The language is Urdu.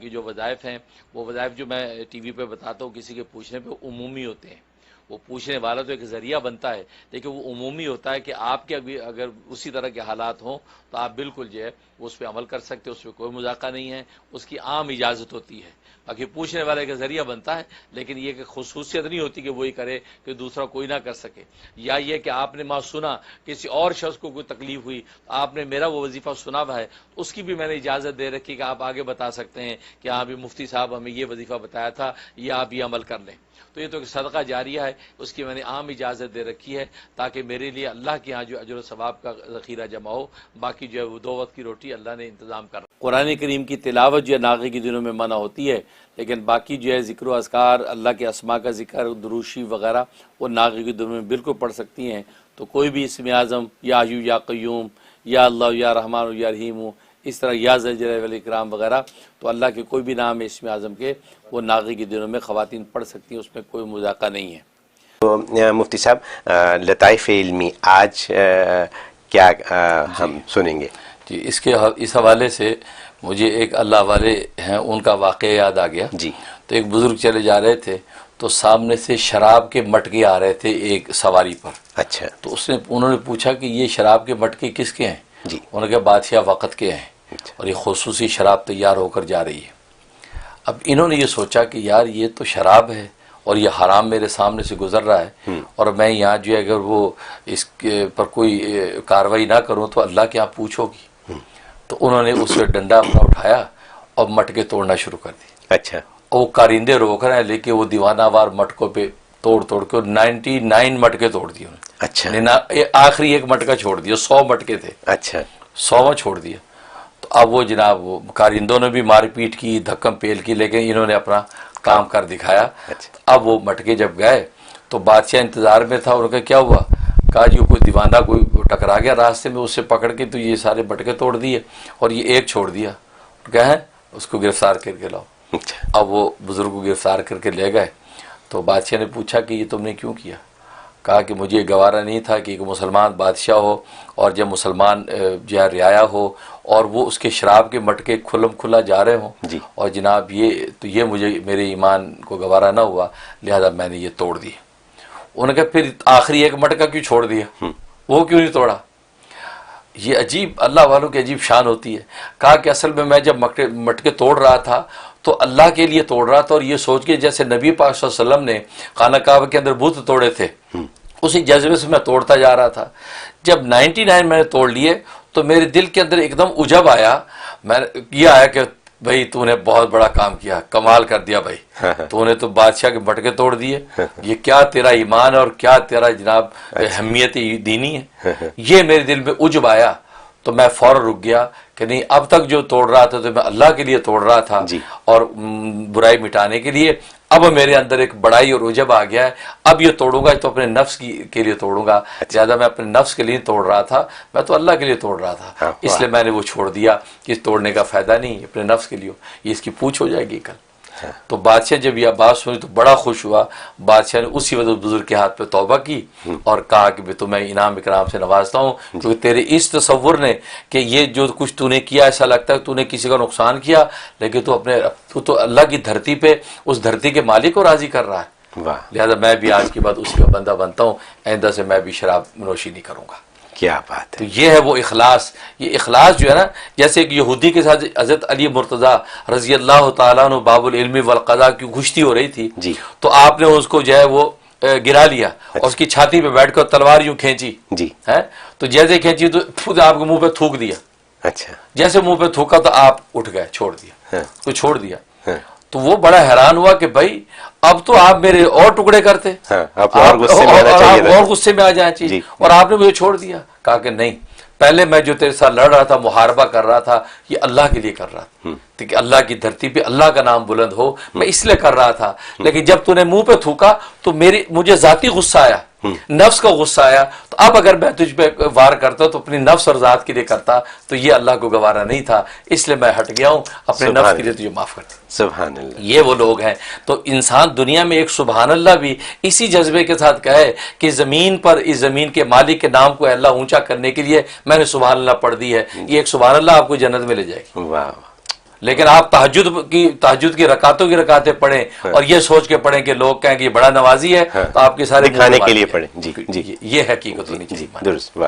کی جو وظائف ہیں وہ وظائف جو میں ٹی وی پہ بتاتا ہوں کسی کے پوچھنے پہ عمومی ہوتے ہیں. وہ پوچھنے والا تو ایک ذریعہ بنتا ہے لیکن وہ عمومی ہوتا ہے کہ آپ کے اگر اسی طرح کے حالات ہوں تو آپ بالکل جو ہے اس پہ عمل کر سکتے، اس پہ کوئی مذاقہ نہیں ہے، اس کی عام اجازت ہوتی ہے. باقی پوچھنے والے کا ذریعہ بنتا ہے لیکن یہ کہ خصوصیت نہیں ہوتی کہ وہی کرے کہ دوسرا کوئی نہ کر سکے. یا یہ کہ آپ نے سنا کسی اور شخص کو کوئی تکلیف ہوئی، آپ نے میرا وہ وظیفہ سنا ہوا ہے، اس کی بھی میں نے اجازت دے رکھی کہ آپ آگے بتا سکتے ہیں کہ ہاں بھی مفتی صاحب ہمیں یہ وظیفہ بتایا تھا، یہ آپ یہ عمل کر لیں. تو یہ تو ایک صدقہ جاریہ ہے، اس کی میں نے عام اجازت دے رکھی ہے تاکہ میرے لیے اللہ کے ہاں جو اجر و ثواب کا ذخیرہ جمع ہو. باقی جو ہے وہ 2 وقت کی روٹی اللہ نے انتظام کر. قرآن کریم کی تلاوت جو ہے ناغے کے دنوں میں منع ہوتی ہے، لیکن باقی جو ہے ذکر و اذکار، اللہ کے اسماء کا ذکر، دروشی وغیرہ وہ ناغے کے دنوں میں بالکل پڑھ سکتی ہیں. تو کوئی بھی اسم اعظم یا حیو یا قیوم یا اللہ یا رحمان یا رحیم، اس طرح یا ذل جلالہ والاکرام وغیرہ، تو اللہ کے کوئی بھی نام ہے اسم اعظم کے وہ ناغے کے دنوں میں خواتین پڑھ سکتی ہیں، اس میں کوئی مذاقہ نہیں ہے. تو مفتی صاحب لطائف علمی آج کیا ہم سنیں گے؟ جی اس حوالے سے مجھے ایک اللہ والے ہیں ان کا واقعہ یاد آ گیا. جی. تو ایک بزرگ چلے جا رہے تھے تو سامنے سے شراب کے مٹکے آ رہے تھے ایک سواری پر. اچھا. تو انہوں نے پوچھا کہ یہ شراب کے مٹکے کس کے ہیں؟ جی. انہوں نے کہا بادشاہ وقت کے ہیں. اچھا. اور یہ خصوصی شراب تیار ہو کر جا رہی ہے. اب انہوں نے یہ سوچا کہ یار یہ تو شراب ہے اور یہ حرام میرے سامنے سے گزر رہا ہے اور میں یہاں جو ہے اگر وہ اس پر کوئی کاروائی نہ کروں تو اللہ کے یہاں پوچھو گی. تو انہوں نے اس سے ڈنڈا اپنا اٹھایا اور مٹکے توڑنا شروع کر دی. اچھا. وہ کارندے روک رہے ہیں لیکن وہ دیوانہ وار مٹکوں پہ توڑ کے 99 مٹکے توڑ دیے انہوں نے. اچھا. آخری ایک مٹکا چھوڑ دیا. 100 مٹکے تھے. اچھا. 100 چھوڑ دیا. تو اب وہ جناب وہ کارندوں نے بھی مار پیٹ کی، دھکم پیل کی، لیکن انہوں نے اپنا کام کر دکھایا. اب وہ مٹکے جب گئے تو بادشاہ انتظار میں تھا. انہوں نے کہا کیا ہوا؟ کہا جی کوئی دیوانہ کوئی ٹکرا گیا راستے میں، اس سے پکڑ کے تو یہ سارے مٹکے توڑ دیے اور یہ ایک چھوڑ دیا. کہیں اس کو گرفتار کر کے لاؤ. اب وہ بزرگ کو گرفتار کر کے لے گئے. تو بادشاہ نے پوچھا کہ یہ تم نے کیوں کیا؟ کہا کہ مجھے گوارا نہیں تھا کہ ایک مسلمان بادشاہ ہو اور جب مسلمان جو ہے رعایا ہو اور وہ اس کے شراب کے مٹکے کھلم کھلا جا رہے ہوں. جی. اور جناب یہ مجھے میرے ایمان کو گوارا نہ ہوا، لہذا میں نے یہ توڑ دیا. انہوں نے کہا پھر آخری ایک مٹکا کیوں چھوڑ دیا؟ وہ کیوں نہیں توڑا؟ یہ عجیب اللہ والوں کی عجیب شان ہوتی ہے. کہا کہ اصل میں جب مٹکے توڑ رہا تھا تو اللہ کے لیے توڑ رہا تھا اور یہ سوچ کے جیسے نبی پاک صلی اللہ علیہ وسلم نے خانہ کعبہ کے اندر بت توڑے تھے اسی جذبے سے میں توڑتا جا رہا تھا. جب 99 میں نے توڑ لیے تو میرے دل کے اندر ایک دم عجب آیا. یہ آیا کہ بھائی تو نے بہت بڑا کام کیا، کمال کر دیا بھائی، تو نے تو بادشاہ کے مٹکے توڑ دیے. یہ کیا تیرا ایمان اور کیا تیرا جناب اہمیت دینی ہے. یہ میرے دل میں عجب آیا تو میں فوراً رک گیا کہ نہیں، اب تک جو توڑ رہا تھا تو میں اللہ کے لیے توڑ رہا تھا اور برائی مٹانے کے لیے. اب میرے اندر ایک بڑائی اور عجب آ گیا ہے، اب یہ توڑوں گا تو اپنے نفس کے لیے توڑوں گا. زیادہ میں اپنے نفس کے لیے توڑ رہا تھا، میں تو اللہ کے لیے توڑ رہا تھا، اس لیے میں نے وہ چھوڑ دیا کہ اس توڑنے کا فائدہ نہیں، اپنے نفس کے لیے. یہ اس کی پوچھ ہو جائے گی کل. تو بادشاہ جب یہ بات سنی تو بڑا خوش ہوا. بادشاہ نے اسی وقت بزرگ کے ہاتھ پہ توبہ کی اور کہا کہ میں تمہیں انعام اکرام سے نوازتا ہوں کیونکہ تیرے اس تصور نے کہ یہ جو کچھ تو نے کیا ایسا لگتا ہے تو نے کسی کا نقصان کیا، لیکن تو اللہ کی دھرتی پہ اس دھرتی کے مالک کو راضی کر رہا ہے. لہذا میں بھی آج کے بعد اسی کا بندہ بنتا ہوں، آئندہ سے میں بھی شراب نوشی نہیں کروں گا. کیا بات ہے. تو یہ ہے وہ اخلاص. یہ اخلاص جو ہے نا، جیسے ایک یہودی کے ساتھ حضرت علی مرتضیٰ رضی اللہ تعالیٰ عنہ باب العلم والقضاء کی گشتی ہو رہی تھی. جی. تو آپ نے اس کو جو ہے وہ گرا لیا اور اس کی چھاتی پہ بیٹھ کر تلوار یوں کھینچی. جی. تو جیسے کھینچی تو خود آپ کے منہ پہ تھوک دیا. اچھا. جیسے منہ پہ تھوکا تو آپ اٹھ گئے، چھوڑ دیا، تو چھوڑ دیا. تو وہ بڑا حیران ہوا کہ بھائی اب تو آپ میرے اور ٹکڑے کرتے، اور غصے میں آ جانا چاہیے، اور آپ نے مجھے چھوڑ دیا. کہا کہ نہیں، پہلے میں جو تیرے ساتھ لڑ رہا تھا، محاربہ کر رہا تھا، یہ اللہ کے لیے کر رہا تھا کہ اللہ کی دھرتی پہ اللہ کا نام بلند ہو، میں اس لیے کر رہا تھا. لیکن جب تو نے منہ پہ تھوکا تو مجھے ذاتی غصہ آیا، نفس کا غصہ آیا. تو اب اگر میں تجھ پہ وار کرتا تو اپنی نفس اور ذات کے لیے کرتا تو یہ اللہ کو گوارا نہیں تھا، اس لیے میں ہٹ گیا ہوں، اپنے نفس کے لیے تجھے معاف کرتا. سبحان اللہ. یہ وہ لوگ ہیں. تو انسان دنیا میں ایک سبحان اللہ بھی اسی جذبے کے ساتھ کہے کہ زمین پر اس زمین کے مالک کے نام کو اللہ اونچا کرنے کے لیے میں نے سبحان اللہ پڑھ دی ہے، یہ ایک سبحان اللہ آپ کو جنت میں لے جائے گی. واہ. لیکن آپ تہجد کی رکعتوں کی رکعتیں پڑھیں اور یہ سوچ کے پڑھیں کہ لوگ کہیں کہ یہ بڑا نمازی ہے، تو آپ کے سارے دکھانے کے لیے پڑھیں. جی جی یہ حقیقت ہونی چاہیے. درست.